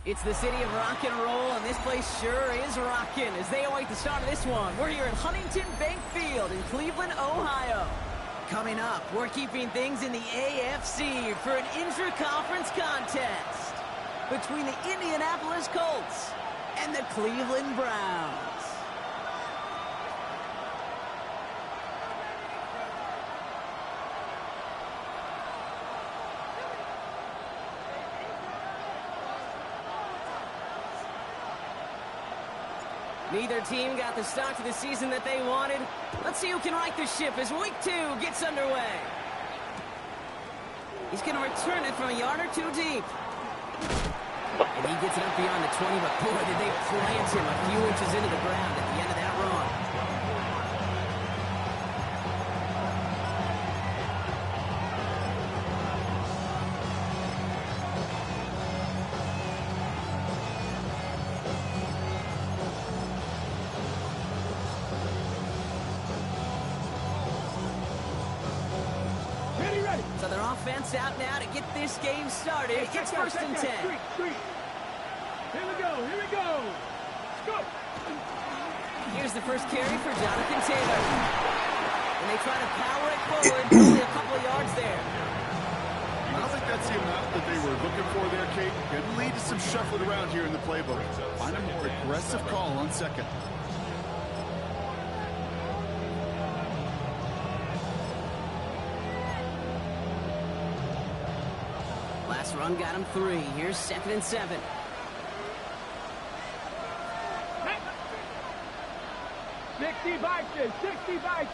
It's the city of rock and roll, and this place sure is rocking as they await the start of this one. We're here at Huntington Bank Field in Cleveland, Ohio. Coming up, we're keeping things in the AFC for an intra-conference contest between the Indianapolis Colts and the Cleveland Browns. Neither team got the start to the season that they wanted. Let's see who can right the ship as Week 2 gets underway. He's going to return it from a yard or two deep. And he gets it up beyond the 20, but boy, did they plant him a few inches into the ground at the end of that run. So their offense out now to get this game started. It's first and 10. Here we go. Let's go. Here's the first carry for Jonathan Taylor. And they try to power it forward, only a couple of yards there. I don't think that's the amount that they were looking for there, Kate. Could lead to some shuffling around here in the playbook. Find a more aggressive call on second. Last run got him 3. Here's 2nd and 7. Sixty bites.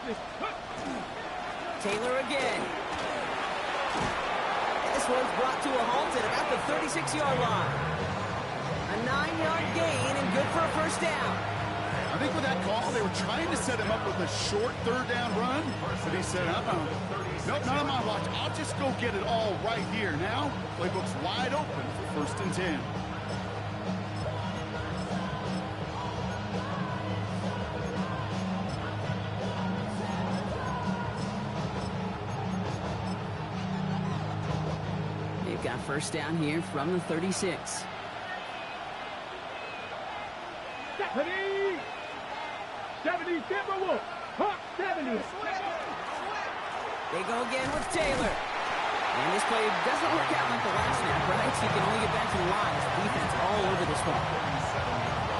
Taylor again. And this one's brought to a halt at about the 36-yard line. A 9-yard gain and good for a first down. I think with that call, they were trying to set him up with a short third down run. But he said, nope, not on my watch. I'll just go get it all right here. Now, playbook's wide open for 1st and 10. They've got first down here from the 36. 70 Timberwolves. 70. They go again with Taylor. And this play doesn't work out like the last snap, right? So you can only get back to the line as the defense all over this one.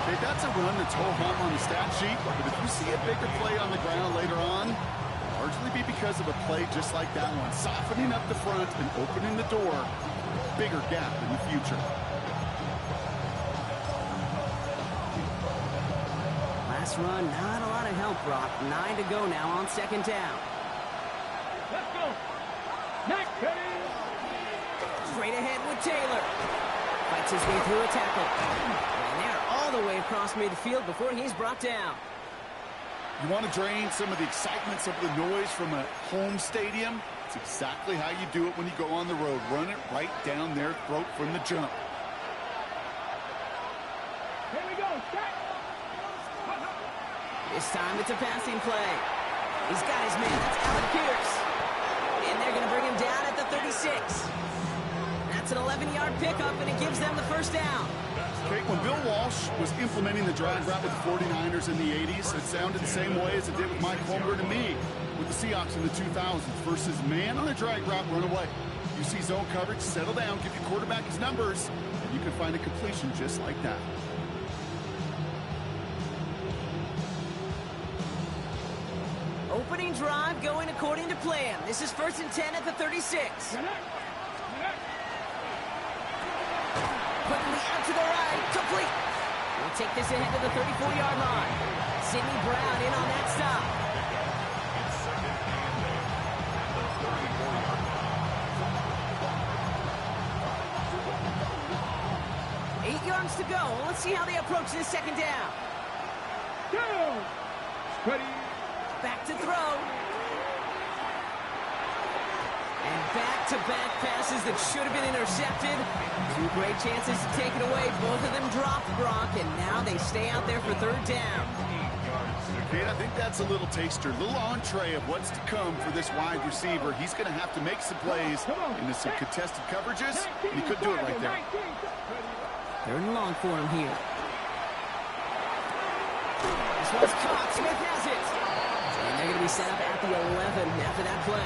Okay, that's a run that's ho-hum on the stat sheet, but if you see a bigger play on the ground later on, it'll largely be because of a play just like that one, softening up the front and opening the door, bigger gap in the future. Last run, not a lot of help, Brock. 9 to go now on 2nd down. Let's go. Next. Straight ahead with Taylor. Fights his way through a tackle. And they're all the way across midfield before he's brought down. You want to drain some of the excitement, some of the noise from a home stadium? It's exactly how you do it when you go on the road. Run it right down their throat from the jump. Here we go. This time it's a passing play. He's got his man. That's Alec Pierce. And they're going to bring him down at the 36. That's an 11-yard pickup, and it gives them the first down. Okay, when Bill Walsh was implementing the drag route with the 49ers in the 80s, it sounded the same way as it did with Mike Holmgren and me with the Seahawks in the 2000s versus man on a drag route, run away. You see zone coverage, settle down, give your quarterback his numbers, and you can find a completion just like that. Opening drive going according to plan. This is 1st and 10 at the 36. Quickly out to the right, complete. We'll take this ahead to the 34-yard line. Sidney Brown in on that stop. 8 yards to go. Let's see how they approach this second down. Down. Ready. Back to throw. And back-to-back passes that should have been intercepted. Two great chances to take it away. Both of them dropped, Brock, and now they stay out there for third down. Kate, I think that's a little taster, a little entree of what's to come for this wide receiver. He's going to have to make some plays into some contested coverages, and he could do it right there. Third and long for him here. This one's caught. Smith has it. And they're going to be set up at the 11 after that play.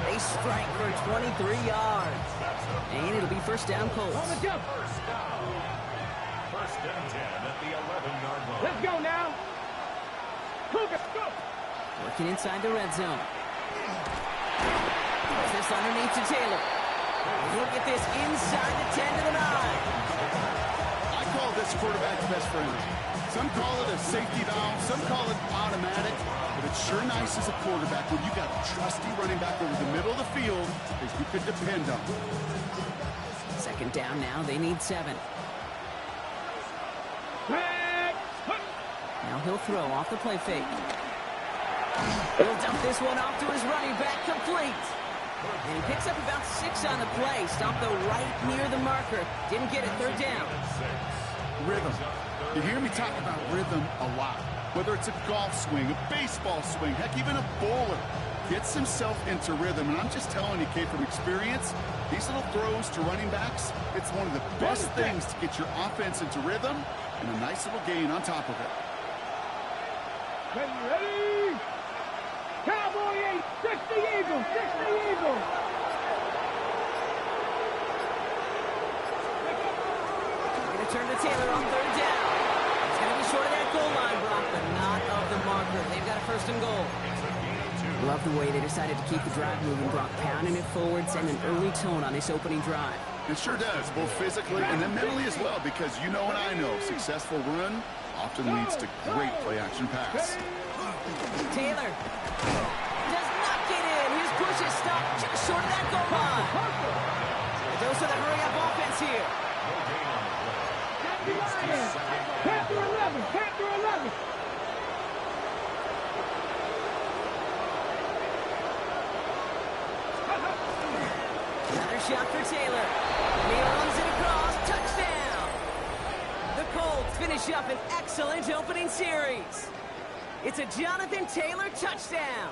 They strike for 23 yards. And it'll be first down, Colts. First down. First and 10 at the 11-yard line. Let's go now. Cougar, go. Working inside the red zone. Puts this underneath to Taylor. He'll get this inside the 10 to the 9. I call this quarterback's best friend. Some call it a safety valve, some call it automatic, but it's sure nice as a quarterback when you got a trusty running back over the middle of the field that you could depend on. Second down now, they need 7. Now he'll throw off the play fake. He'll dump this one off to his running back, complete. And he picks up about 6 on the play. Stopped though right near the marker. Didn't get it, third down. Rhythm. You hear me talk about rhythm a lot. Whether it's a golf swing, a baseball swing, heck, even a bowler gets himself into rhythm. And I'm just telling you, Kate, from experience, these little throws to running backs, it's one of the best things to get your offense into rhythm and a nice little gain on top of it. Ready? Cowboy 8, 60 Eagles, 60 Eagles. Going to turn to Taylor on third down. It's going to be short of that goal line, Brock, but not of the marker. They've got a first and goal. Love the way they decided to keep the drive moving, Brock, pounding it forward, send an early tone on this opening drive. It sure does, both physically and then mentally as well, because you know and I know, successful run often leads to great play-action pass. Taylor does not get in. His push is stopped just short of that goal line. Those are the hurry-up offense here. Panther 11, Panther 11. Another shot for Taylor. He runs it across. Touchdown. The Colts finish up an excellent opening series. It's a Jonathan Taylor touchdown.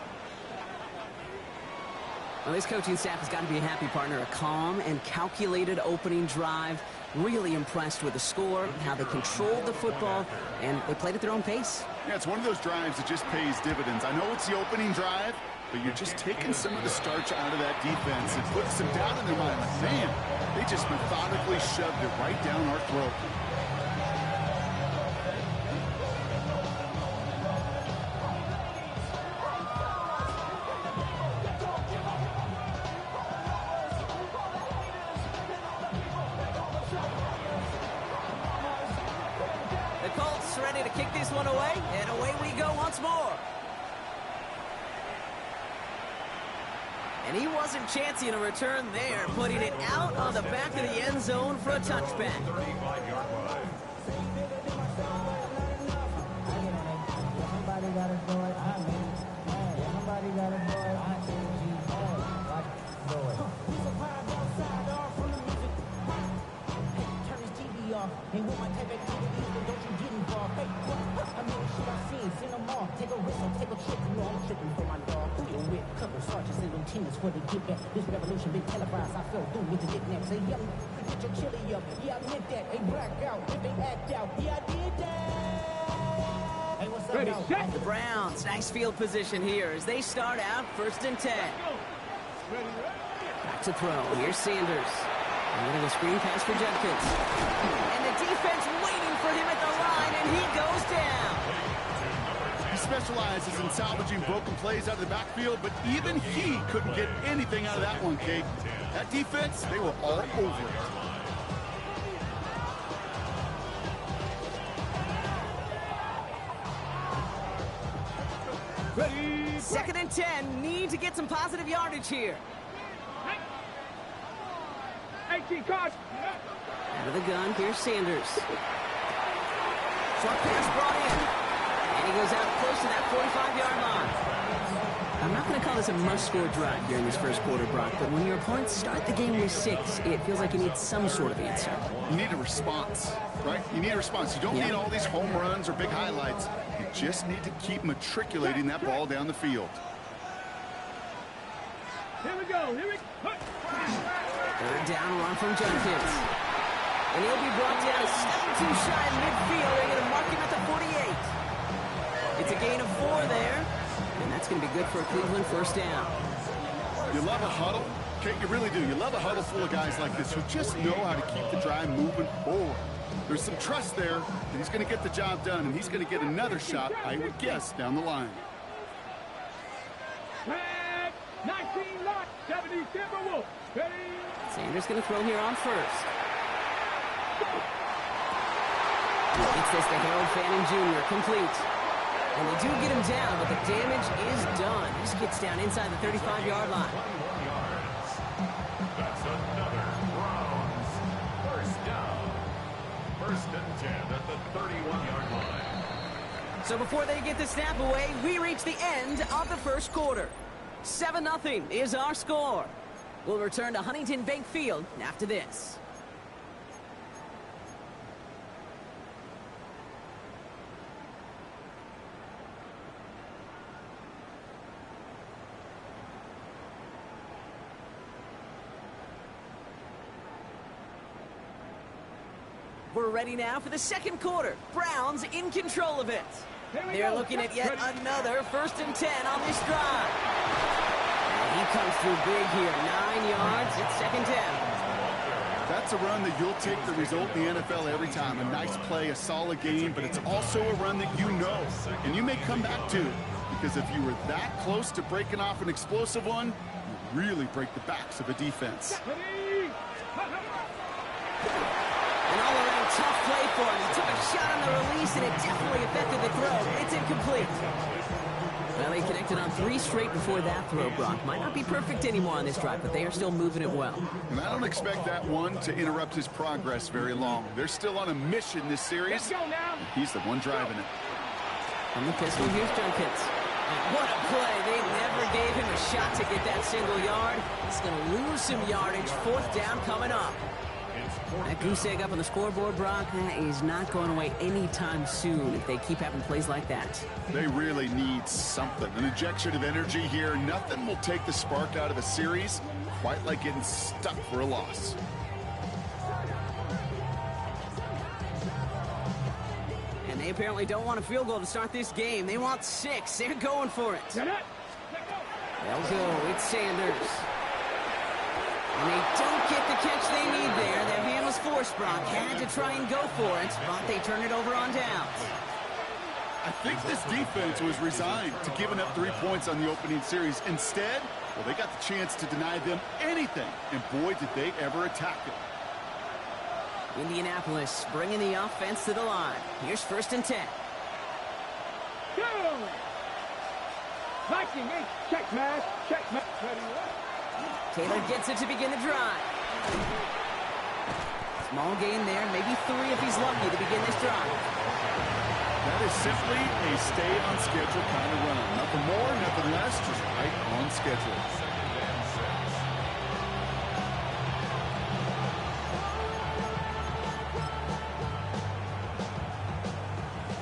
Well, this coaching staff has got to be a happy partner. A calm and calculated opening drive. Really impressed with the score, how they controlled the football, and they played at their own pace. Yeah, it's one of those drives that just pays dividends. I know it's the opening drive, but you're just taking some of the starch out of that defense and putting some doubt in their mind. Man, they just methodically shoved it right down our throat. The Colts ready to kick this one away, and away we go once more. And he wasn't chancing a return there, putting it out on the back of the end zone for a touchback. 35-yard line. Ain't with my type activities, but don't you get involved. Hey, I mean, shit I seen them all. Take a whistle, take a trip, you know I'm tripping for my dog. Deal with couple sergeants and lieutenants for the get back. This revolution been televised, I fell through with the knickknacks. Say, yeah, get your chili up. Yeah, I meant that. They black out, if they act out. Yeah, I did that. Hey, what's up, Ready, y'all? set. The Browns, nice field position here as they start out first and 10. Back to throw. Here's Sanders. A little screen pass for Judkins. And the defense waiting for him at the line, and he goes down. He specializes in salvaging broken plays out of the backfield, but even he couldn't get anything out of that one, Kate. That defense, they were all over it. Ready? Second and 10. Need to get some positive yardage here. 18, Caution, caution. Out of the gun, here's Sanders. Short pass brought in. And he goes out close to that 45-yard line. I'm not going to call this a must-score drive here in this first quarter, Brock, but when your opponents start the game with 6, it feels like you need some sort of answer. You need a response, right? You need a response. You don't need all these home runs or big highlights. You just need to keep matriculating that ball down the field. Here we go. Here we go. Third down, run from Jenkins. And he'll be brought down a step or two shy of midfield. They're going to mark him at the 48. It's a gain of 4 there. And that's going to be good for a Cleveland first down. You love a huddle? Okay, you really do. You love a huddle full of guys like this who just know how to keep the drive moving forward. There's some trust there that he's going to get the job done, and he's going to get another shot, I would guess, down the line. 19 lot, 70 Timberwolves. Ready? Sanders going to throw here on first. He gets this to Harold Fanning Jr. complete. And they do get him down, but the damage is done. This gets down inside the 35-yard line. 21 yards. That's another Browns first down. First and 10 at the 31-yard line. So before they get the snap away, we reach the end of the first quarter. 7-0 is our score. We'll return to Huntington Bank Field after this. We're ready now for the second quarter. Browns in control of it. They're looking at yet another 1st and 10 on this drive. And he comes through big here. 9 yards. It's 2nd down. That's a run that you'll take the result in the NFL every time. A nice play, a solid game, but it's also a run that you know. And you may come back to, because if you were that close to breaking off an explosive one, you really break the backs of a defense. An all-around tough play for him. He took a shot on the release, and it definitely affected the throw. It's incomplete. Well, they connected on 3 straight before that throw, Brock. Might not be perfect anymore on this drive, but they are still moving it well. And I don't expect that one to interrupt his progress very long. They're still on a mission this series. Let's go now. He's the one driving it. On the pistol, here's Jenkins. What a play. They never gave him a shot to get that single yard. He's going to lose some yardage. 4th down coming up. That goose egg up on the scoreboard, Brock, is not going away anytime soon if they keep having plays like that. They really need something. An injection of energy here. Nothing will take the spark out of a series quite like getting stuck for a loss. And they apparently don't want a field goal to start this game. They want 6. They're going for it. They'll go. It's Sanders. And they don't get the catch they need there. Their hand was forced, Brock. Had to try and go for it, but they turn it over on downs. I think this defense was resigned to giving up 3 points on the opening series. Instead, well, they got the chance to deny them anything, and boy, did they ever attack it. Indianapolis bringing the offense to the line. Here's 1st and 10. Go! Viking, check, man. Check, man. Taylor gets it to begin the drive. Small gain there, maybe 3 if he's lucky to begin this drive. That is simply a stay-on-schedule kind of run. Nothing more, nothing less, just right on schedule.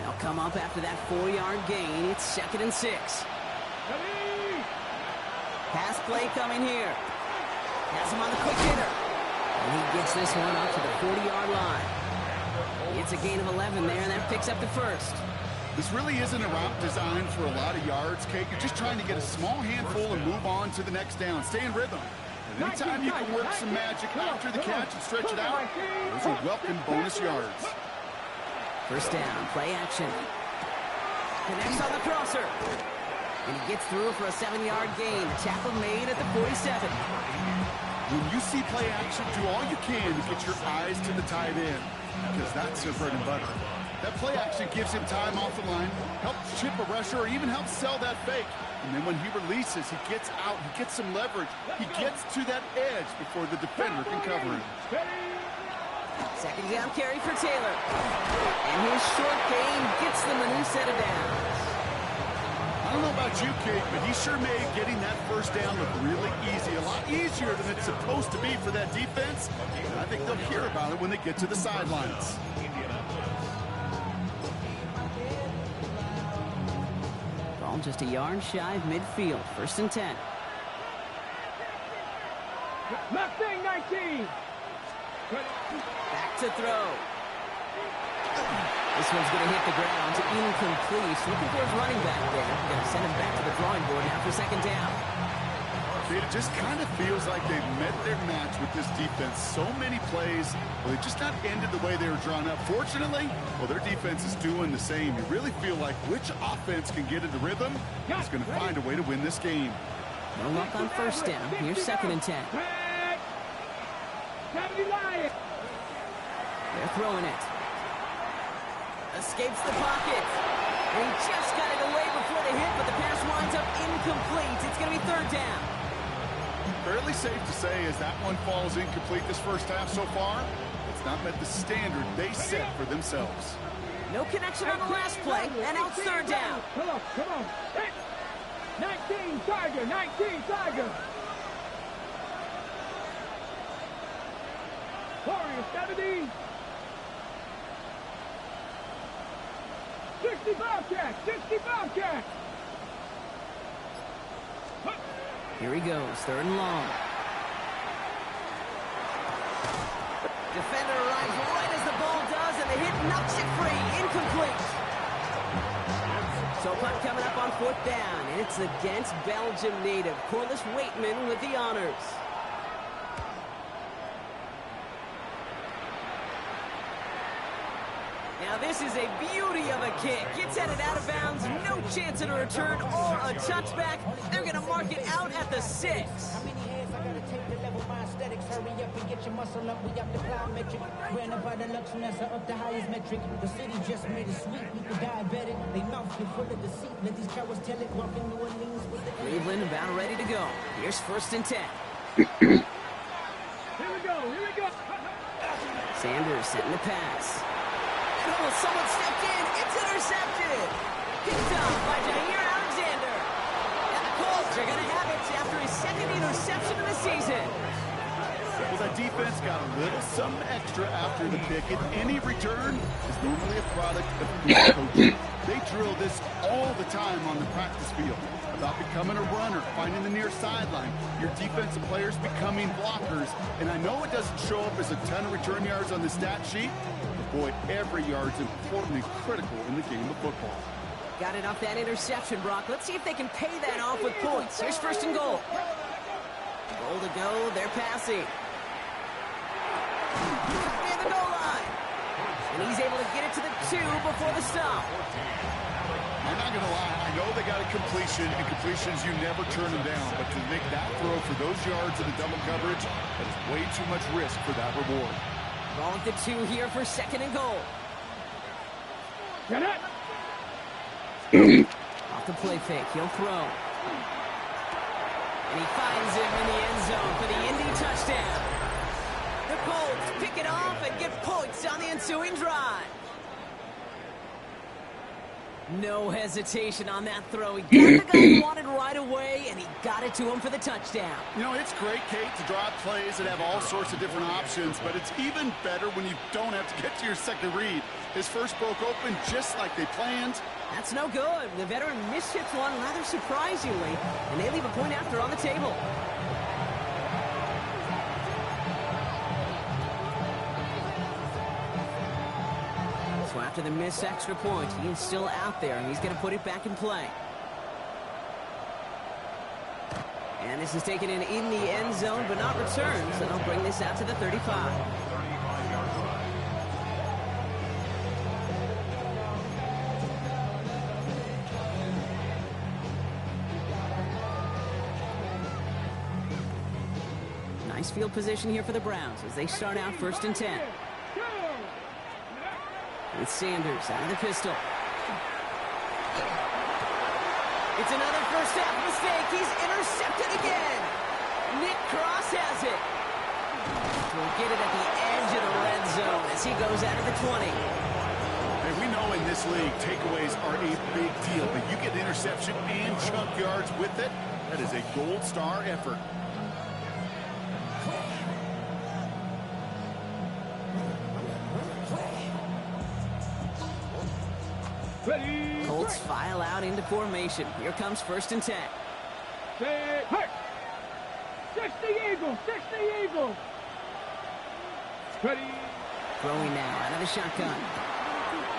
They'll come up after that 4-yard gain. It's 2nd and 6. Pass play coming here. Has him on the quick hitter. And he gets this one up to the 40-yard line. It's a gain of 11 there, and that picks up the 1st. This really isn't a route designed for a lot of yards, Kate. You're just trying to get a small handful and move on to the next down. Stay in rhythm. And anytime you can work some magic after the catch and stretch it out, those are welcome bonus yards. 1st down, play action. Connects on the crosser. And he gets through for a 7-yard gain. Tackle made at the 47. When you see play action, do all you can to get your eyes to the tight end, because that's their bread and butter. That play actually gives him time off the line, helps chip a rusher, or even helps sell that fake. And then when he releases, he gets out, he gets some leverage. He gets to that edge before the defender can cover him. Second down carry for Taylor. And his short game gets them a new set of downs. I don't know about you, Kate, but he sure made getting that first down look really easy. A lot easier than it's supposed to be for that defense. And I think they'll hear about it when they get to the sidelines. Ball just a yard shy of midfield. 1st and 10. Mustang 19. Back to throw. This one's going to hit the ground. Incomplete. Looking for his running back there. Going to send him back to the drawing board now for 2nd down. It just kind of feels like they've met their match with this defense. So many plays, well, they just not ended the way they were drawn up. Fortunately, well, their defense is doing the same. You really feel like which offense can get into rhythm is going to find a way to win this game. No luck on 1st down. Here's 2nd and 10. They're throwing it. Escapes the pocket. And he just got it away before the hit, but the pass winds up incomplete. It's going to be 3rd down. Fairly safe to say as that one falls incomplete this first half so far, it's not met the standard they set for themselves. No connection on the last play, and it's 3rd down. Come on, come on. 19 Tiger, 19 Tiger. Warrior 70. 65 catch, 65 catch. Here he goes, 3rd and long. Defender arrives right as the ball does, and the hit knocks it free. Incomplete. So punt coming up on 4th down, and it's against Belgium native Corliss Waitman with the honors. Now this is a beauty of a kick. Gets headed out of bounds, no chance at a return or a touchback. They're going to mark it out at the 6. How many hands I gotta take to level my aesthetics? Hurry up and get your muscle up. We got the plyometric. Ran up by the luxury, that's up the highest metric. The city just made it sweet. People diabetic. They mouth get full of deceit. Let these cowards tell it. Walk in New Orleans with the Cleveland about ready to go. Here's 1st and 10. Here we go, here we go. Sanders setting the pass. Oh, someone stepped in. It's intercepted. Picked off by Jair Alexander. And the Colts are going to have it after his 2nd interception of the season. Well, that defense got a little something extra after the pick, and any return is normally a product of good coaching. They drill this all the time on the practice field about becoming a runner, finding the near sideline, your defensive players becoming blockers. And I know it doesn't show up as a ton of return yards on the stat sheet, but boy, every yard's important and critical in the game of football. Got it off that interception, Brock. Let's see if they can pay that off with points. Here's 1st and goal. Goal to go. They're passing. Near the goal line. And he's able to get it to the 2 before the stop. I'm not going to lie. I know they got a completion, and completions, you never turn them down. But to make that throw for those yards in the double coverage, that is way too much risk for that reward. Ball at the 2 here for 2nd and goal. Get it. Off the play fake. He'll throw. And he finds him in the end zone for the Indy touchdown. The Colts pick it off and get points on the ensuing drive. No hesitation on that throw. He got the guy he wanted right away, and he got it to him for the touchdown. You know, it's great, Kate, to draw plays that have all sorts of different options, but it's even better when you don't have to get to your second read. His first broke open just like they planned. That's no good. The veteran mishits one rather surprisingly, and they leave a point after on the table. So after the missed extra point, he is still out there, and he's going to put it back in play. And this is taken in the end zone, but not returned, so they'll bring this out to the 35. Nice field position here for the Browns as they start out 1st and 10. With Sanders out of the pistol. It's another first half mistake. He's intercepted again. Nick Cross has it. Will get it at the edge of the red zone as he goes out of the 20. And we know in this league, takeaways are a big deal, but you get interception and chunk yards with it. That is a gold star effort. Ready. Colts file out into formation. Here comes 1st and 10. Set. Hurt. 60 Eagles. 60 Eagles. Ready. Throwing now out of the shotgun.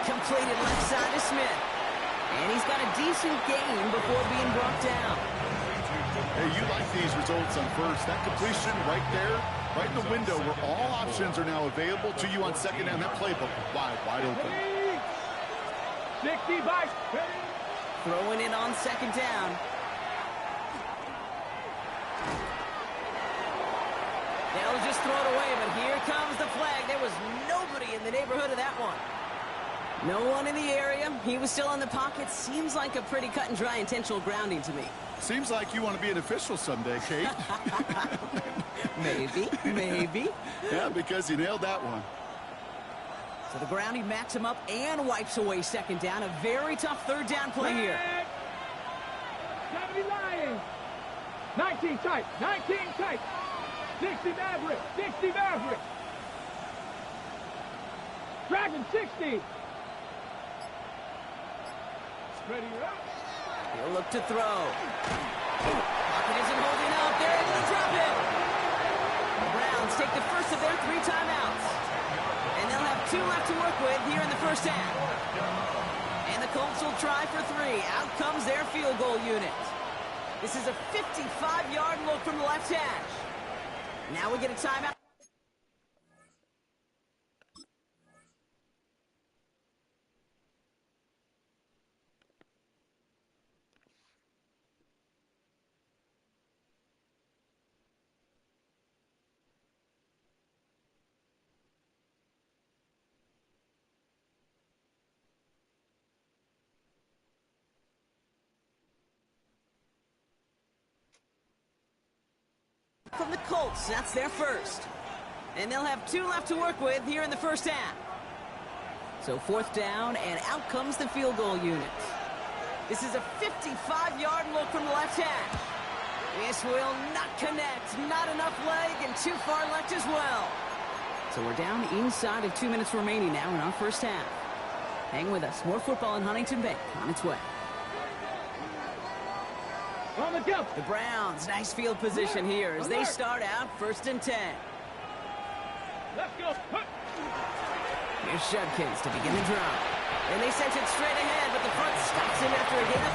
Completed left side to Smith. And he's got a decent gain before being brought down. Hey, you like these results on first. That completion right there, right in the window where all options are now available to you on second down. That playbook wide open. 65. Ready. Throwing it on 2nd down. They'll just throw it away, but here comes the flag. There was nobody in the neighborhood of that one. No one in the area. He was still in the pocket. Seems like a pretty cut and dry intentional grounding to me. Seems like you want to be an official someday, Kate. Maybe. Yeah, because you nailed that one. So the grounding backs him up and wipes away 2nd down. A very tough 3rd down play here. 70 Lions. 19 tight. 19 tight. 60 Maverick. 60 Maverick. Dragon 60. Ready up. He'll look to throw. Pocket isn't holding up. They're able to drop it. The Browns take the first of their 3 timeouts. And they'll have 2 left to work with here in the 1st half. And the Colts will try for 3. Out comes their field goal unit. This is a 55-yard look from the left hash. Now we get a timeout. From the Colts, that's their first. And they'll have 2 left to work with here in the 1st half. So 4th down, and out comes the field goal unit. This is a 55-yard look from the left hash. This will not connect. Not enough leg, and too far left as well. So we're down inside of 2 minutes remaining now in our 1st half. Hang with us. More football in Huntington Bank on its way. On the jump. The Browns, nice field position here as they start out 1st and 10. Let's go. Here's Judkins to begin the drive. And they sent it straight ahead, but the front stops him after a gain of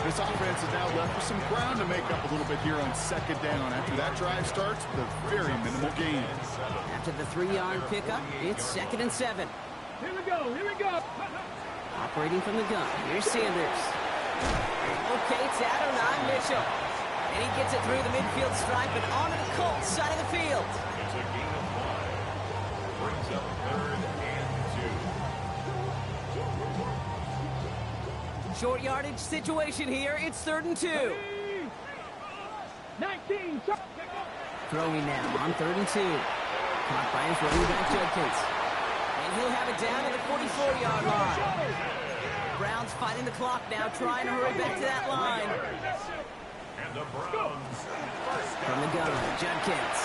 3. This offense is now left with some ground to make up a little bit here on 2nd down. After that drive starts, the very minimal gain. After the 3-yard pickup, it's 2nd and 7. Here we go. Here we go. Operating from the gun, here's Sanders. Locates Adonai Mitchell. And he gets it through the midfield stripe and onto the Colts side of the field. It's a gain of 5. Brings up 3rd and 2. Short yardage situation here. It's 3rd and 2. 19. Throwing now on 3rd and 2. Caught by his running back Judkins. And he'll have it down to the 44-yard line. Browns fighting the clock now, trying to hurry back to that line. And the Browns From the gun, Judkins.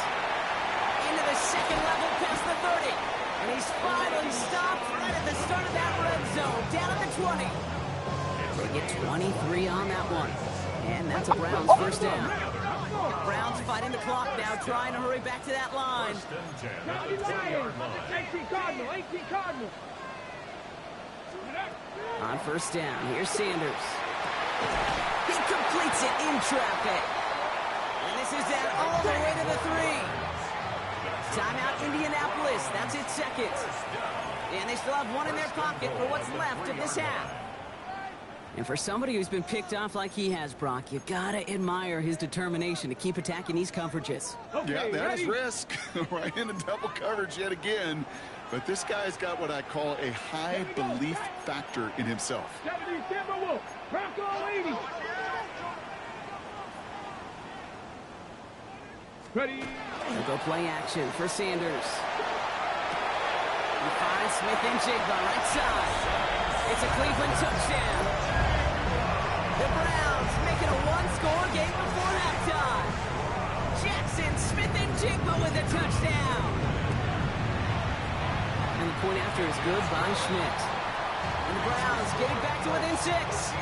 Into the 2nd level past the 30. And he's finally stopped right at the start of that red zone, down at the 20. They get 23 on that one. And that's a Browns 1st down. Browns fighting the clock now, trying to hurry back to that line. 18 Cardinal. 18 Cardinal. On 1st down, here's Sanders. He completes it in traffic. And this is down all the way to the 3. Timeout Indianapolis, that's its 2nd. And they still have 1 in their pocket for what's left of this half. And for somebody who's been picked off like he has, Brock, you gotta admire his determination to keep attacking these coverages. Yeah, that is risk. Right into double coverage yet again. But this guy's got what I call a high belief factor in himself. 70 Timberwolves, Bronco 80. Ready. They'll go play action for Sanders. He finds Smith and Jigba right side. It's a Cleveland touchdown. The Browns making a one-score game before halftime. Jackson, Smith and Jigba with a touchdown. And the point after is good by Schmidt. And the Browns get it back to within 6.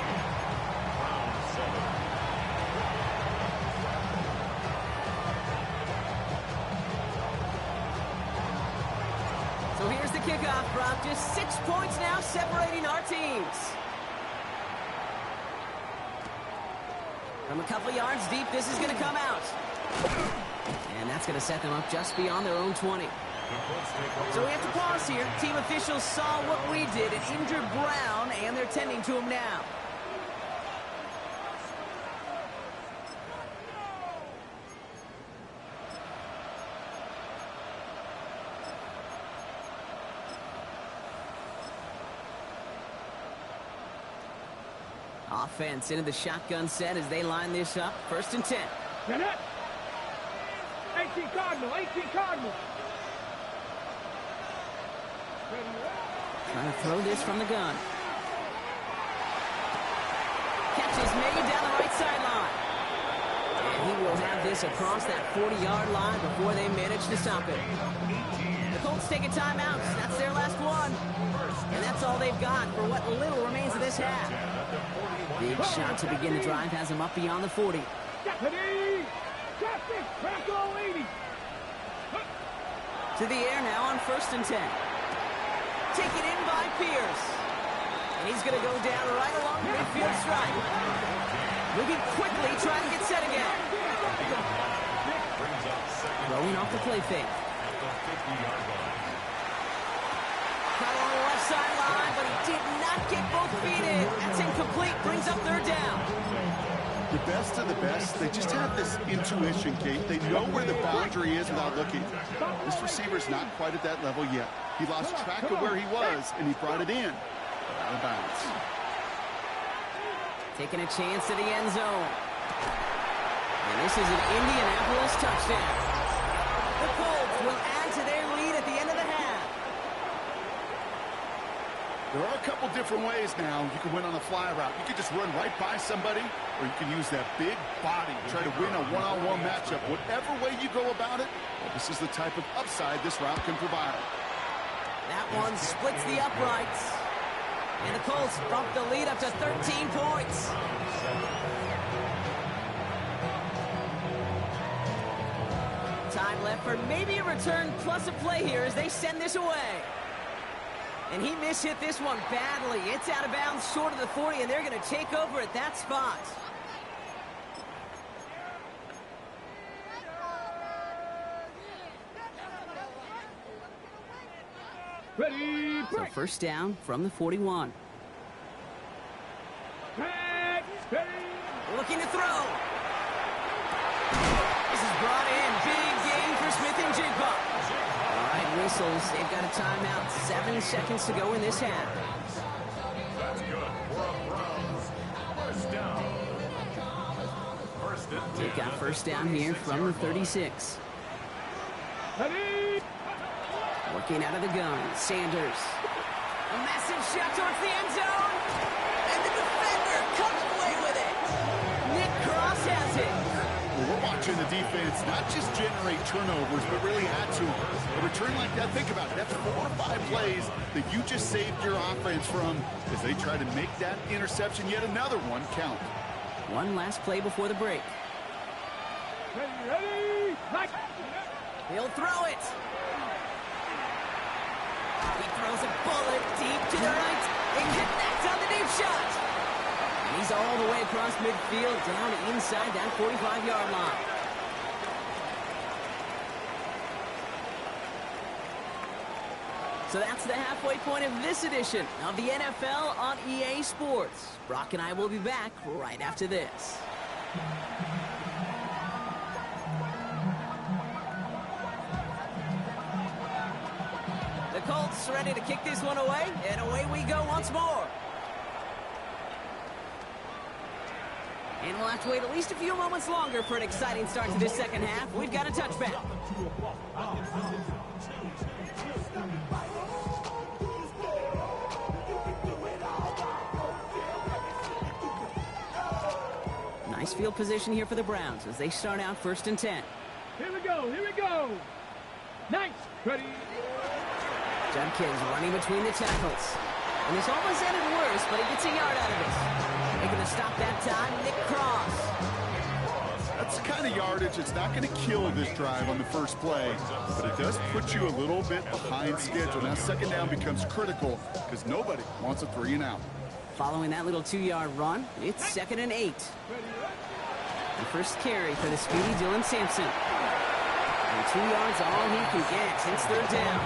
So here's the kickoff, Brock. Just 6 points now separating our teams. From a couple yards deep, this is going to come out. And that's going to set them up just beyond their own 20. So we have to pause here. Team officials saw what we did and injured Brown, and they're tending to him now. Offense into the shotgun set as they line this up. 1st and 10. Get it. 18 Cardinal, 18 Cardinal. Trying to throw this from the gun. Catch is made down the right sideline. And he will have this across that 40-yard line before they manage to stop it. The Colts take a timeout. That's their last one. And that's all they've got for what little remains of this half. Big shot to begin the drive has him up beyond the 40. Deputy! Justice! Bronco 80! To the air now on 1st and 10. Taken in by Pierce. And he's going to go down right along the midfield stripe. Moving quickly, trying to get set again. Throwing off the play fake. Cut on the left sideline, but he did not get both feet in. That's incomplete. Brings up 3rd down. The best of the best, they just have this intuition, Kate. They know where the boundary is without looking. This receiver's not quite at that level yet. He lost track of where he was, and he brought it in. Out of bounds. Taking a chance to the end zone. And this is an Indianapolis touchdown. The Colts will add to their lead at the end of the half. There are a couple different ways now you can win on a fly route. You can just run right by somebody, or you can use that big body to try to win a one-on-one matchup. Whatever way you go about it, well, this is the type of upside this route can provide. That one splits the uprights. And the Colts bump the lead up to 13 points. Time left for maybe a return plus a play here as they send this away. And he mishit this one badly. It's out of bounds short of the 40, and they're going to take over at that spot. Ready, So 1st down from the 41. Looking to throw. This is brought in. Big gain for Smith and Jigba. All right, whistles. They've got a timeout. 7 seconds to go in this half. That's good for a Browns. 1st down. 1st and 10. They've got 1st down here from the 36. Ready. Working out of the gun. Sanders. A massive shot towards the end zone. And the defender comes away with it. Nick Cross has it. Well, we're watching the defense not just generate turnovers, but really add to them. A return like that, think about it. That's 4 or 5 plays that you just saved your offense from as they try to make that interception, yet another one, count. One last play before the break. Ready. He'll throw it. He throws a bullet deep to the right and connects on the deep shot. And he's all the way across midfield down inside that 45-yard line. So that's the halfway point of this edition of the NFL on EA Sports. Brock and I will be back right after this. The Colts ready to kick this one away, and away we go once more. And we'll have to wait at least a few moments longer for an exciting start to this second half. We've got a touchback. Nice field position here for the Browns as they start out 1st and 10. Here we go, here we go. Nice, ready. Judkins running between the tackles. And this almost ended worse, but he gets a yard out of it. Making the stop that time, Nick Cross. That's the kind of yardage that's not going to kill this drive on the first play, but it does put you a little bit behind schedule. Now second down becomes critical because nobody wants a 3 and out. Following that little 2-yard run, it's 2nd and 8. The first carry for the speedy Dylan Sampson. And 2 yards all he can get since 3rd down.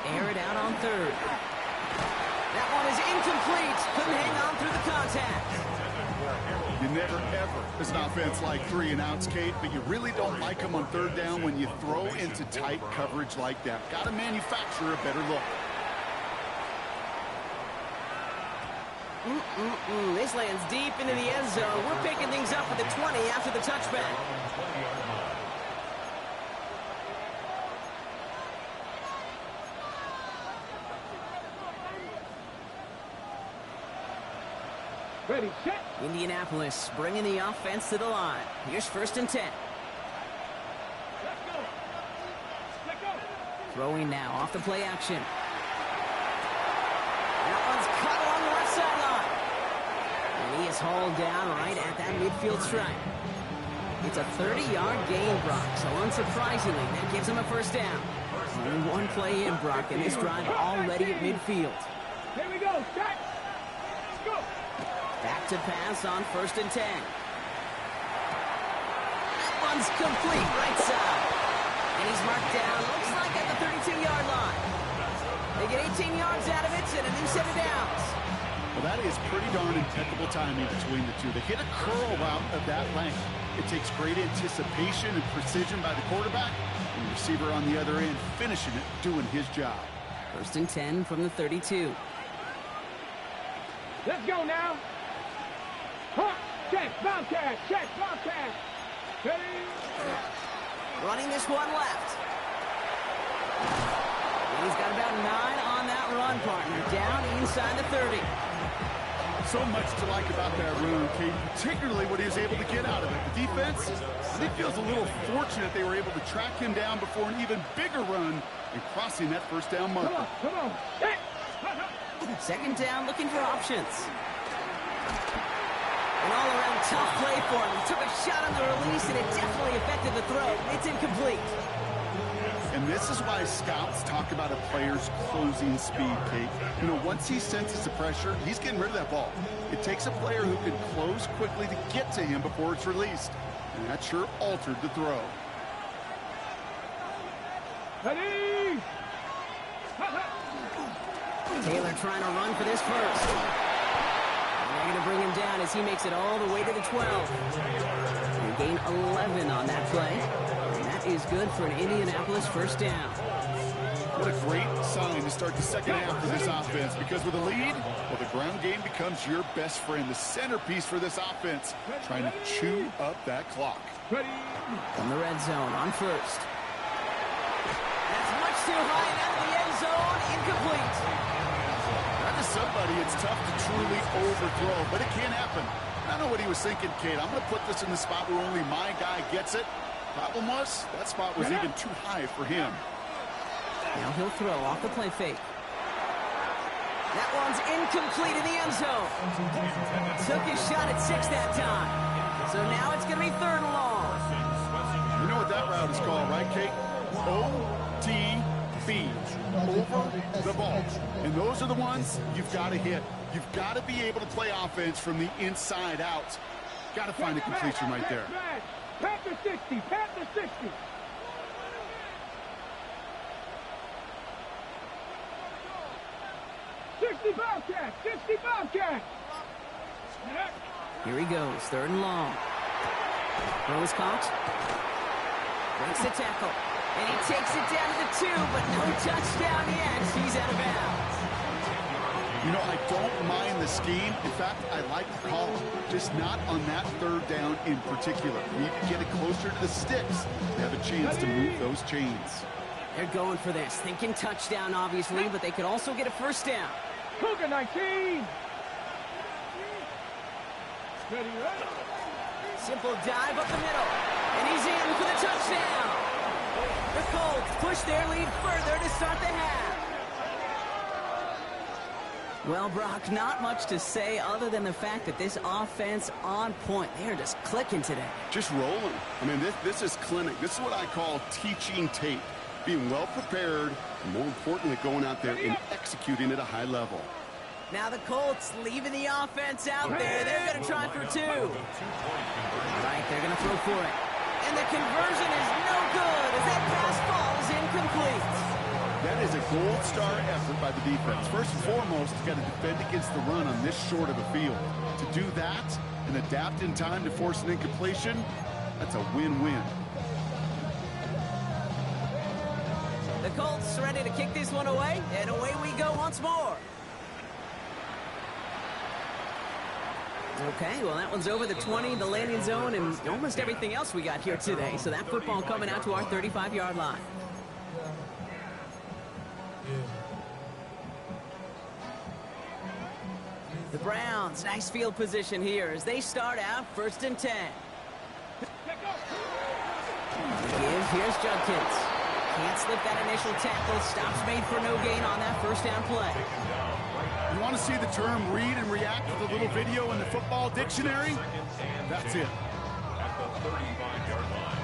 Air it out on 3rd. That one is incomplete. Couldn't hang on through the contact. You never, ever, as an offense like 3 and outs, Kate, but you really don't like them on 3rd down when you throw into tight coverage like that. Got to manufacture a better look. This lands deep into the end zone. We're picking things up at the 20 after the touchback. Ready, set. Indianapolis bringing the offense to the line. Here's 1st and 10. Let's go. Let's go. Throwing now off the play action. That one's cut along the left sideline. And he is hauled down right at that midfield stripe. It's a 30-yard gain, Brock, so unsurprisingly, that gives him a 1st down. Only one play in, Brock, and this drive already at midfield. Here we go, set. Let's go. Back to pass on 1st and 10. That one's complete right side. And he's marked down, looks like at the 32-yard line. They get 18 yards out of it and a new set of downs. Well, that is pretty darn impeccable timing between the two. They hit a curl route of that length. It takes great anticipation and precision by the quarterback, and the receiver on the other end finishing it, doing his job. 1st and 10 from the 32. Let's go now. Huh. Check, Bobcat, check, Bobcat. Ready. Running this one left. And he's got about 9 on that run, partner. Down inside the 30. So much to like about that run, Kate, particularly what he was able to get out of it. The defense, I think, feels a little fortunate they were able to track him down before an even bigger run and crossing that 1st down marker. Come on. Hey. 2nd down, looking for options. An all-around tough play for him. He took a shot on the release, and it definitely affected the throw. It's incomplete. And this is why scouts talk about a player's closing speed, Kate. You know, once he senses the pressure, he's getting rid of that ball. It takes a player who can close quickly to get to him before it's released. And that sure altered the throw. Ready. Taylor trying to run for this first. And they're going to bring him down as he makes it all the way to the 12. They gain 11 on that play. And that is good for an Indianapolis 1st down. What a great sign to start the second half for this offense, because with a lead, well, the ground game becomes your best friend, the centerpiece for this offense, trying to chew up that clock. Ready. From the red zone on 1st. That's much too high and out of the end zone. Incomplete. Not to somebody, it's tough to truly overthrow, but it can happen. I know what he was thinking, Kate. I'm going to put this in the spot where only my guy gets it. Problem was, that spot was even too high for him. Now he'll throw off the play fake. That one's incomplete in the end zone. Took his shot at 6 that time. So now it's going to be 3rd and long. You know what that route is called, right, Kate? OTB. Over the ball. And those are the ones you've got to hit. You've got to be able to play offense from the inside out. Got to find a completion right there. Pat the 60, Pat the 60. 60 Bobcat! 60 Bobcat! Here he goes, 3rd and long. Throw is caught. Breaks the tackle. And he takes it down to the 2, but no touchdown yet. He's out of bounds. You know, I don't mind the scheme. In fact, I like the call. Just not on that 3rd down in particular. We need to get it closer to the sticks to have a chance to move those chains. They're going for this. Thinking touchdown, obviously, but they could also get a 1st down. Cougar 19! Ready, right? Simple dive up the middle. And he's in for the touchdown. The Colts push their lead further to start the half. Well, Brock, not much to say other than the fact that this offense on point. They are just clicking today. Just rolling. I mean, this is clinic. This is what I call teaching tape. Being well prepared, and more importantly, going out there and executing at a high level. Now the Colts leaving the offense out there. They're going to try for 2. All right, they're going to throw for it. And the conversion is no good as that pass falls incomplete. That is a gold star effort by the defense. First and foremost, you've got to defend against the run on this short of a field. To do that and adapt in time to force an incompletion, that's a win-win. The Colts ready to kick this one away, and away we go once more. Okay, well, that one's over the 20, the landing zone, and almost everything else we got here today. So that football coming out to our 35-yard line. The Browns, nice field position here as they start out 1st and 10. Give, here's Judkins. Can't slip that initial tackle. Stops made for no gain on that 1st down play. You want to see the term read and react with a little video in the football dictionary? That's it. At the 35-yard line.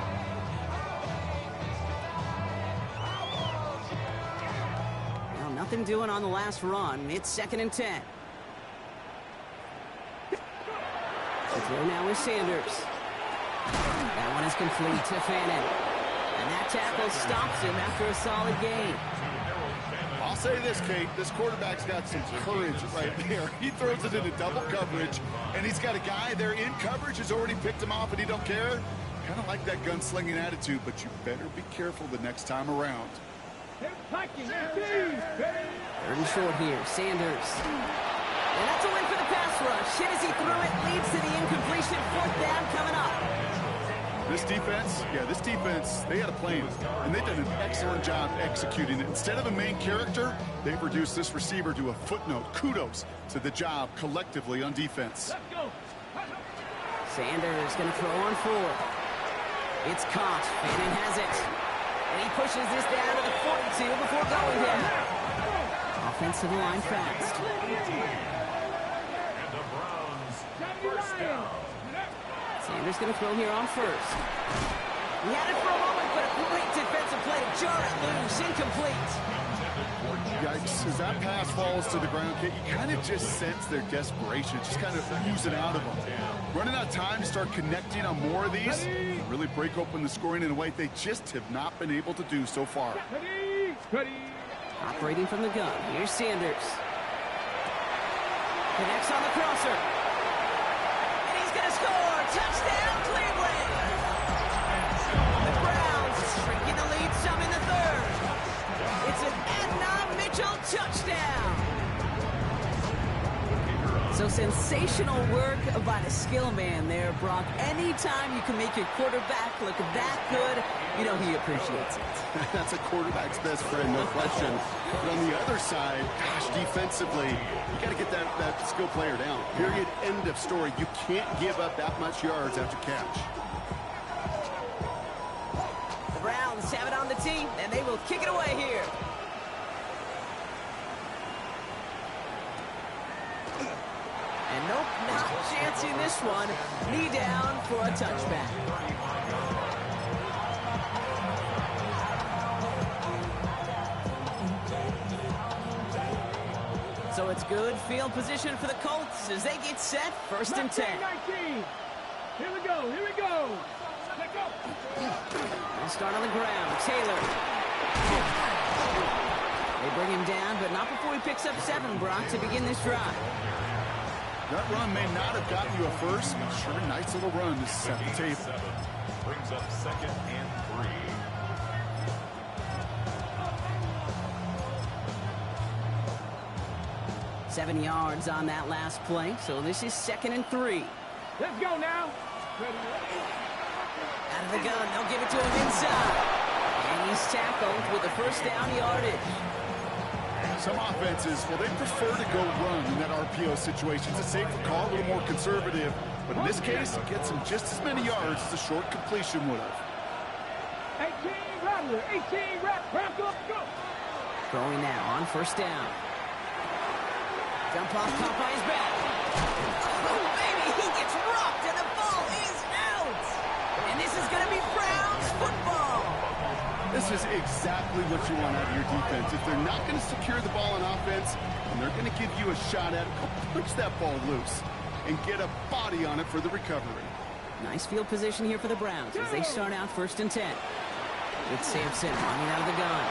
Well, nothing doing on the last run. It's 2nd and 10. The throw now is Sanders. That one is complete to Fannin. And that tackle stops him after a solid gain. I'll say this, Kate, this quarterback's got some courage right there. He throws it into double coverage, and he's got a guy there in coverage who's already picked him off, and he don't care. Kind of like that gunslinging attitude, but you better be careful the next time around. 3rd and short here, Sanders. And that's a win for the pass rush. Hit as he threw it, leads to the incompletion. 4th down coming up. This defense, they had a plan, and they've done an excellent job executing it. Instead of a main character, they've reduced this receiver to a footnote. Kudos to the job collectively on defense. Sanders going to throw on 4. It's caught. Fannin has it. And he pushes this down to the 42 before going down. Offensive line fast. And the Browns, 1st down. Sanders going to throw here on 1st. He had it for a moment, but a great defensive play to jar it loose. Incomplete. Yikes, as that pass falls to the ground, Kate, you kind of just sense their desperation, just kind of oozing out of them. Running out of time to start connecting on more of these, really break open the scoring in a way they just have not been able to do so far. Operating from the gun, here's Sanders. Connects on the crosser. And he's going to score. Touchdown, Cleveland. The Browns shrinking the lead some in the 3rd. It's an Adnan Mitchell touchdown. So sensational work by the skill man there, Brock. Anytime you can make your quarterback look that good, you know he appreciates it. That's a quarterback's best friend, no question. But on the other side, gosh, defensively, you got to get that skill player down. Period, end of story. You can't give up that much yards after catch. The Browns have it on the tee, and they will kick it away here. And nope, not chancing this one. Knee down for a touchback. So it's good field position for the Colts as they get set. 1st and 10. 19. Here we go. Let go. They'll start on the ground. Taylor. They bring him down, but not before he picks up 7, Brock, to begin this drive. That run may not have gotten you a first, but sure, nice little run to set the table. Brings up 2nd and 3. Seven yards on that last play, so this is 2nd and 3. Let's go now. Out of the gun, they'll give it to him inside. And he's tackled with the first down yardage. Some offenses, well, they prefer to go run in that RPO situation. It's a safer call, a little more conservative. But in this case, it gets him just as many yards as a short completion would have. 18 rattler, 18 wrap up, go. Throwing now on first down. Jump off, caught by his back. Oh, baby, he gets rocked, and the ball is out. And this is going to be Browns football. This is exactly what you want out of your defense. If they're not going to secure the ball on offense, and they're going to give you a shot at it, push that ball loose and get a body on it for the recovery. Nice field position here for the Browns as they start out 1st and 10. It's Sampson running out of the gun.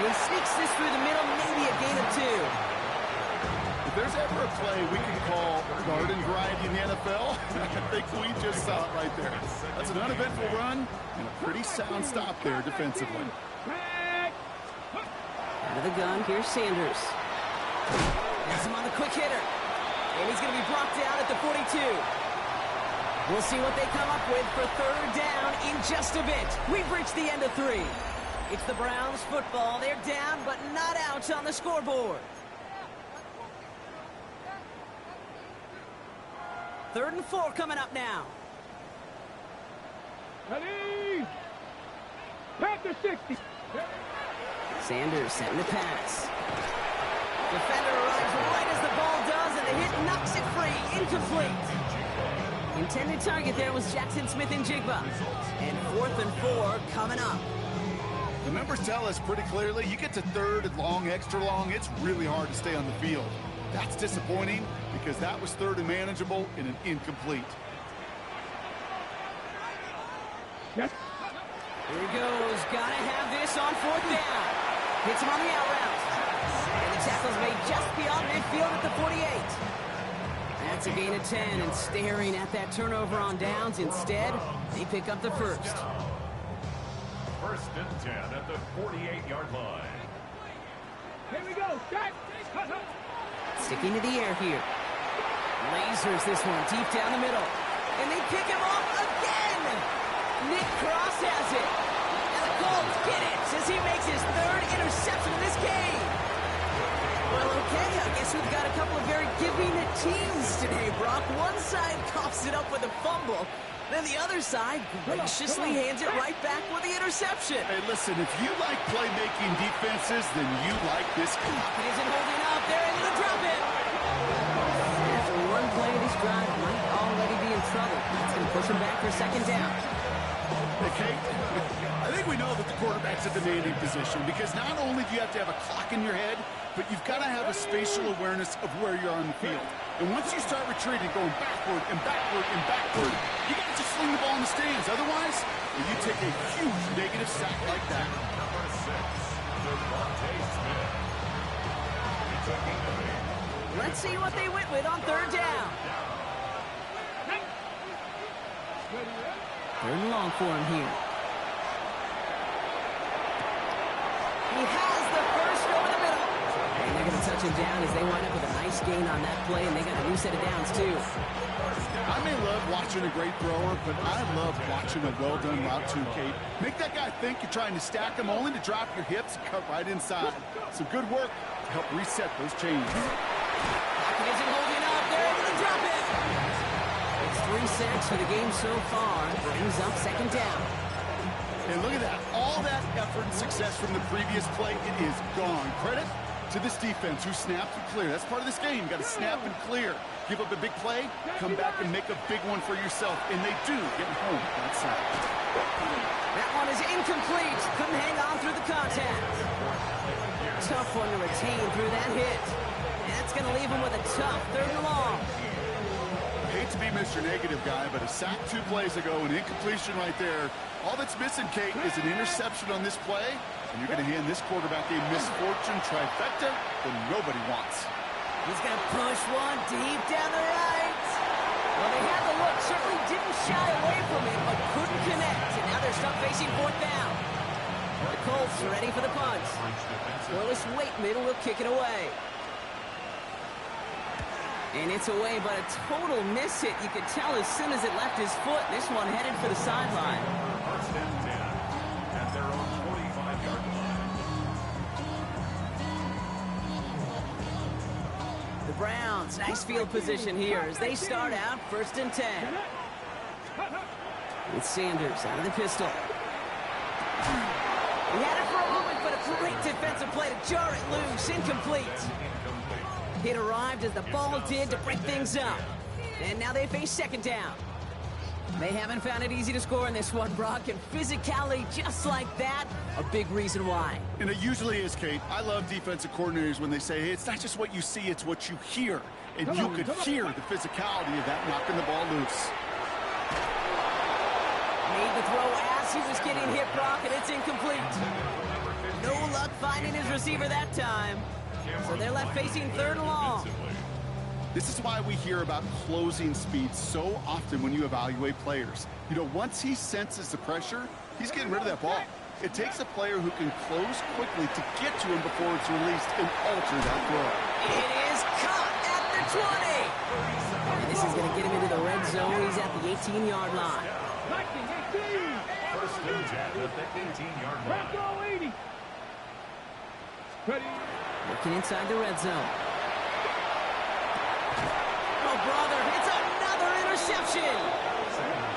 He sneaks this through the middle, maybe a gain of 2. If there's ever a play we can call garden variety in the NFL, I think we just saw it right there. That's an uneventful run and a pretty sound stop there defensively. Out of the gun, here's Sanders. Has him on the quick hitter. And he's going to be brought down at the 42. We'll see what they come up with for 3rd down in just a bit. We've reached the end of 3. It's the Browns football. They're down, but not out on the scoreboard. 3rd and 4 coming up now. Ready? Panther 60. Sanders setting the pass. Defender arrives right as the ball does, and the hit knocks it free. Incomplete. Intended target there was Jackson Smith-Njigba. And 4th and 4 coming up. The numbers tell us pretty clearly, you get to 3rd and long, extra long, it's really hard to stay on the field. That's disappointing because that was 3rd and manageable in an incomplete. Yes. Here he goes. Gotta have this on 4th down. Hits him on the out route. And the tackle's made just beyond midfield at the 48. That's a gain of 10, and staring at that turnover on downs instead, they pick up the first. 1st and 10 at the 48-yard line. Here we go. Shot. Sticking to the air here. Lasers this one deep down the middle. And they pick him off again. Nick Cross has it. And the Colts get it as he makes his 3rd interception of this game. Well, okay, I guess we've got a couple of very giving teams today, Brock. One side coughs it up with a fumble. Then the other side graciously hands it right back with the interception. Hey, listen, if you like playmaking defenses, then you like this game. It isn't holding up. They're able to drop it. After one play, this drive might already be in trouble. That's going to push him back for 2nd down. Hey, Kate, I think we know that the quarterback's a demanding position because not only do you have to have a clock in your head, but you've got to have a spatial awareness of where you're on the field. And once you start retreating, going backward and backward and backward, you got to just sling the ball in the stands. Otherwise, you take a huge negative sack like that. Number 6, Let's see what they went with on 3rd down. 3rd and long for him here. He has the first over the middle. And they're going to touch him down as they wind up with a nice gain on that play, and they got a new set of downs, too. I may love watching a great thrower, but I love watching a well-done route too, Kate. Make that guy think you're trying to stack him, only to drop your hips and cut right inside. Some good work to help reset those chains. Pocket isn't holding up. They're able to drop it. It's 3 sacks for the game so far. Brings up 2nd down. And look at that. All that effort and success from the previous play, it is gone. Credit to this defense who snapped and cleared. That's part of this game. You got to snap and clear. Give up a big play, come back and make a big one for yourself. And they do get home on that side. That one is incomplete. Couldn't hang on through the contact. Tough one to retain through that hit. And that's going to leave him with a tough 3rd and long. I hate to be Mr. Negative guy, but a sack 2 plays ago, an incompletion right there. All that's missing, Kate, is an interception on this play, And you're going to hand this quarterback a misfortune trifecta that nobody wants. He's going to push one deep down the right. Well, they had the look, certainly didn't shy away from it, but couldn't connect. And now they're stuck facing fourth down. The Colts are ready for the punt. Willis Waitman will kick it away. And it's away, but a total miss hit. You could tell as soon as it left his foot. This one headed for the sideline. First and 10 at their own 45-yard line. The Browns, nice field position here as they start out first and 10. With Sanders out of the pistol. He had it for a moment, but a great defensive play to jar it loose. Incomplete. It arrived as the ball did to break things up. And now they face second down. They haven't found it easy to score in this one, Brock, and physicality just like that, a big reason why. And it usually is, Kate. I love defensive coordinators when they say, hey, it's not just what you see, it's what you hear. And you could hear the physicality of that knocking the ball loose. Made the throw as he was getting hit, Brock, and it's incomplete. No luck finding his receiver that time. So they're left facing third and long. This is why we hear about closing speed so often when you evaluate players. You know, once he senses the pressure, he's getting rid of that ball. It takes a player who can close quickly to get to him before it's released and alter that throw. It is caught at the 20. And this is going to get him into the red zone. He's at the 18-yard line. First and 10 at the 18-yard line. Looking inside the red zone. Oh, brother, it's another interception.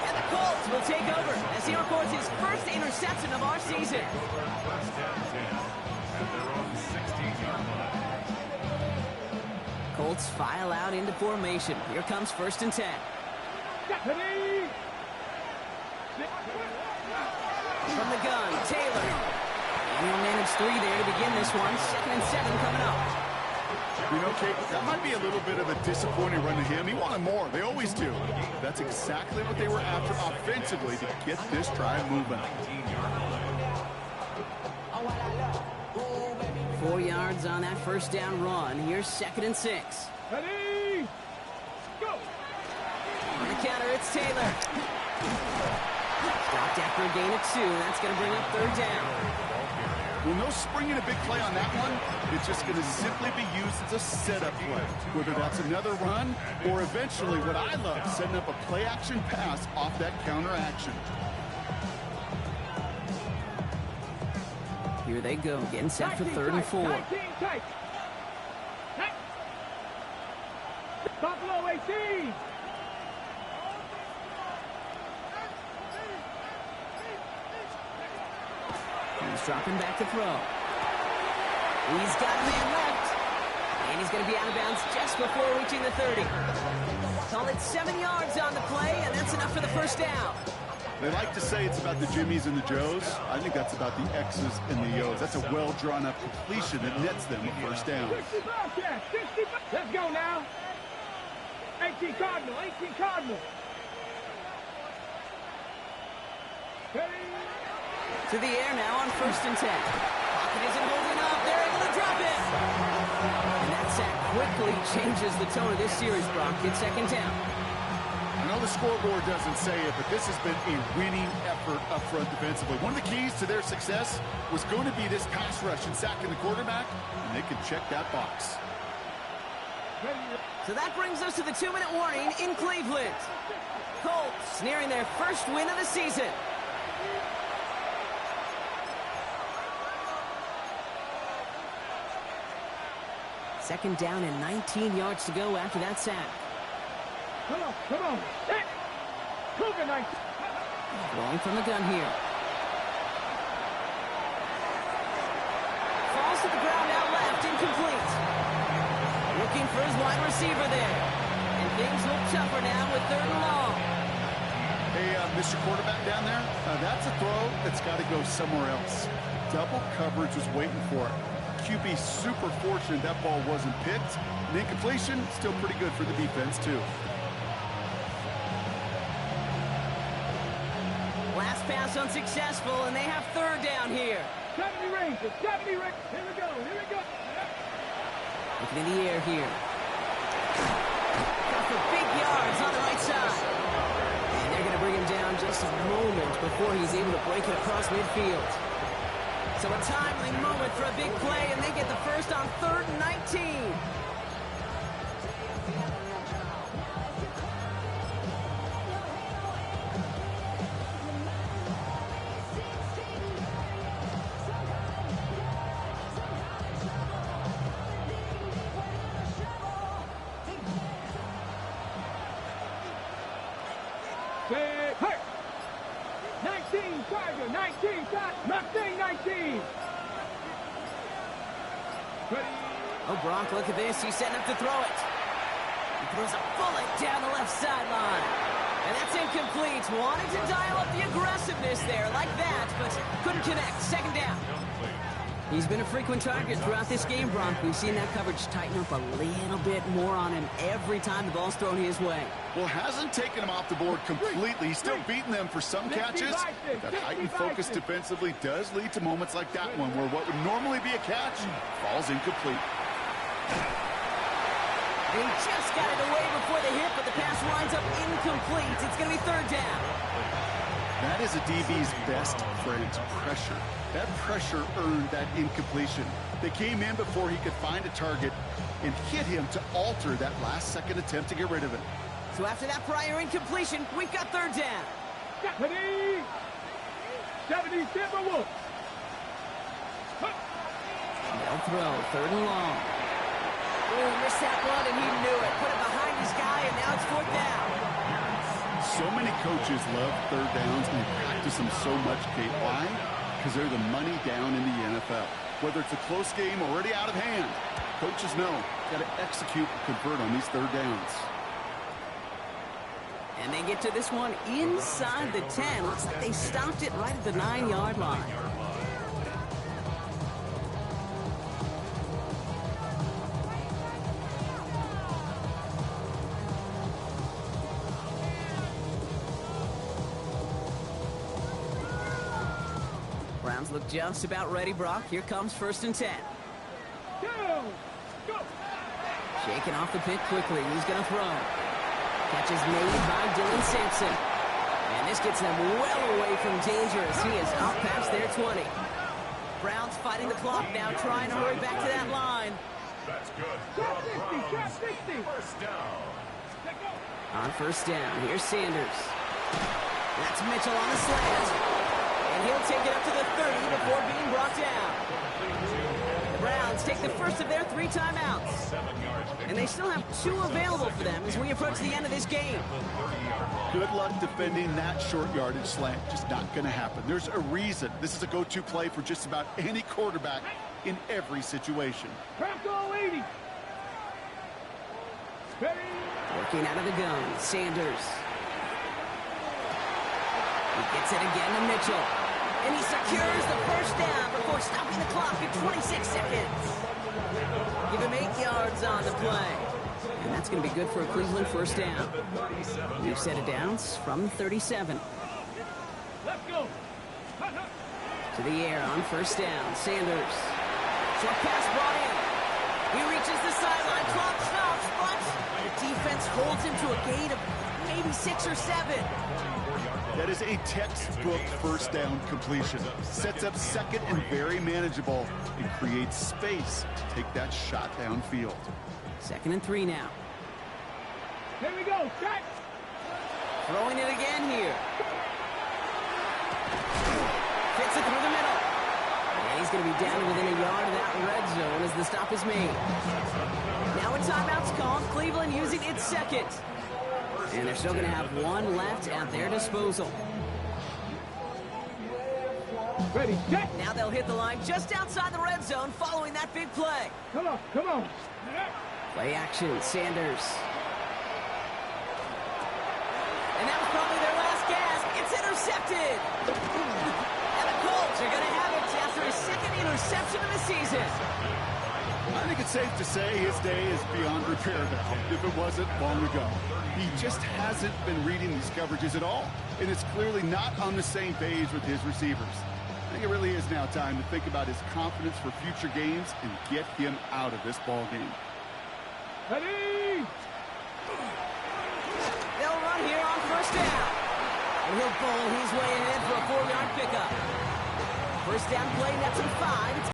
And the Colts will take over as he records his first interception of our season. First and 10 at their own 16-yard line. Colts file out into formation. Here comes first and 10. From the gun, Taylor. And he'll manage 3 there to begin this one. 2nd and 7 coming up. You know, Kate, that might be a little bit of a disappointing run to him. He wanted more. They always do. That's exactly what they were after offensively to get this drive moving. 4 yards on that first down run. Here's 2nd and 6. Ready, go! On the counter, it's Taylor. Stopped after a gain of 2. That's going to bring up third down. Well, no springing a big play on that one. It's just going to simply be used as a setup play, whether that's another run or eventually what I love, setting up a play-action pass off that counter action. Here they go, getting set for 3rd and 4. Buffalo 18. He's dropping back to throw. He's got a man left. And he's going to be out of bounds just before reaching the 30. Call it 7 yards on the play, and that's enough for the first down. They like to say it's about the Jimmies and the Joes. I think that's about the X's and the O's. That's a well-drawn-up completion that nets them a first down. 65, 65. Let's go now. 18 Cardinal, 18 Cardinal. Ready? To the air now on 1st and 10. Pocket isn't holding up. They're able to drop it. And that sack quickly changes the tone of this series, Brock. It's 2nd down. I know the scoreboard doesn't say it, but this has been a winning effort up front defensively. One of the keys to their success was going to be this pass rush and sacking the quarterback, and they could check that box. So that brings us to the 2-minute warning in Cleveland. Colts nearing their first win of the season. Second down and 19 yards to go after that sack. Come on, come on. Set. Cougar 19. Rolling from the gun here. Falls to the ground out left, incomplete. Looking for his wide receiver there. And things look tougher now with 3rd and long. Hey, Mr. Quarterback down there, that's a throw that's got to go somewhere else. Double coverage was waiting for it. QB super fortunate that ball wasn't picked. And incompletion, still pretty good for the defense, too. Last pass unsuccessful, and they have 3rd down here. 70 Rangers, 70 Rangers. Here we go, here we go. Looking in the air here. Got for big yards on the right side. And they're going to bring him down just a moment before he's able to break it across midfield. So a timely moment for a big play, and they get the first on 3rd and 19. Hey, hey. 19, Tiger, 19, Mustang 19. Ready. Oh, Brock, look at this. He's setting up to throw it. He throws a bullet down the left sideline. And that's incomplete. Wanted to dial up the aggressiveness there like that, but couldn't connect. 2nd down. He's been a frequent target throughout this game, Brock. We've seen that coverage tighten up a little bit more on him every time the ball's thrown his way. Well, hasn't taken him off the board completely. He's still beating them for some catches. That heightened focus defensively does lead to moments like that one, where what would normally be a catch falls incomplete. He just got it away before the hit, but the pass winds up incomplete. It's going to be 3rd down. That is a DB's best friend, pressure. That pressure earned that incompletion. They came in before he could find a target and hit him to alter that last-second attempt to get rid of it. So after that prior incompletion, we've got 3rd down. 70 Timberwolves. They'll throw 3rd and long. Oh, missed that one, and he knew it. Put it behind his guy, and now it's 4th down. So many coaches love 3rd downs, and they practice them so much, Kate. Why? Because they're the money down in the NFL. Whether it's a close game already out of hand, coaches know got to execute and convert on these 3rd downs. And they get to this one inside the 10. Looks like they stopped it right at the 9-yard line. Browns look just about ready, Brock. Here comes 1st and 10. Go! Shaking off the pick quickly. He's going to throw. Catch is made by Dylan Sampson. And this gets them well away from danger as he is up past their 20. Browns fighting the clock now, trying to hurry back to that line. That's good. Trap 60, trap 60. 1st down. On 1st down, here's Sanders. That's Mitchell on the slant. And he'll take it up to the 30 before being brought down. The Browns take the first of their 3 timeouts. And they still have 2 available for them as we approach the end of this game. Good luck defending that short yardage slant. Just not going to happen. There's a reason this is a go-to play for just about any quarterback in every situation. Trap all 80. Ready. Working out of the gun, Sanders. He gets it again to Mitchell. And he secures the 1st down before stopping the clock at 26 seconds. Give him 8 yards on the play. And that's going to be good for a Cleveland 1st down. New set of downs from 37. Let's go. To the air on 1st down. Sanders. Short pass brought in. He reaches the sideline. Clock stops, but the defense holds him to a gain of maybe 6 or 7. That is a textbook 1st down completion. Sets up 2nd and very manageable and creates space to take that shot downfield. 2nd and 3 now. Here we go. Check. Throwing it again here. Fits it through the middle. And he's going to be down within a yard of that red zone as the stop is made. Now a timeout's called. Cleveland using its 2nd. And they're still going to have 1 left at their disposal. Ready, check. Now they'll hit the line just outside the red zone following that big play. Come on, come on. Play action, Sanders. And that was probably their last gasp. It's intercepted. And the Colts are going to have it after his 2nd interception of the season. I think it's safe to say his day is beyond repair now, if it wasn't long ago. He just hasn't been reading these coverages at all, and it's clearly not on the same page with his receivers. I think it really is now time to think about his confidence for future games and get him out of this ball game. Ready? They'll run here on first down. And he'll bowl his way ahead for a 4-yard pickup. First down play, that's a 5. It's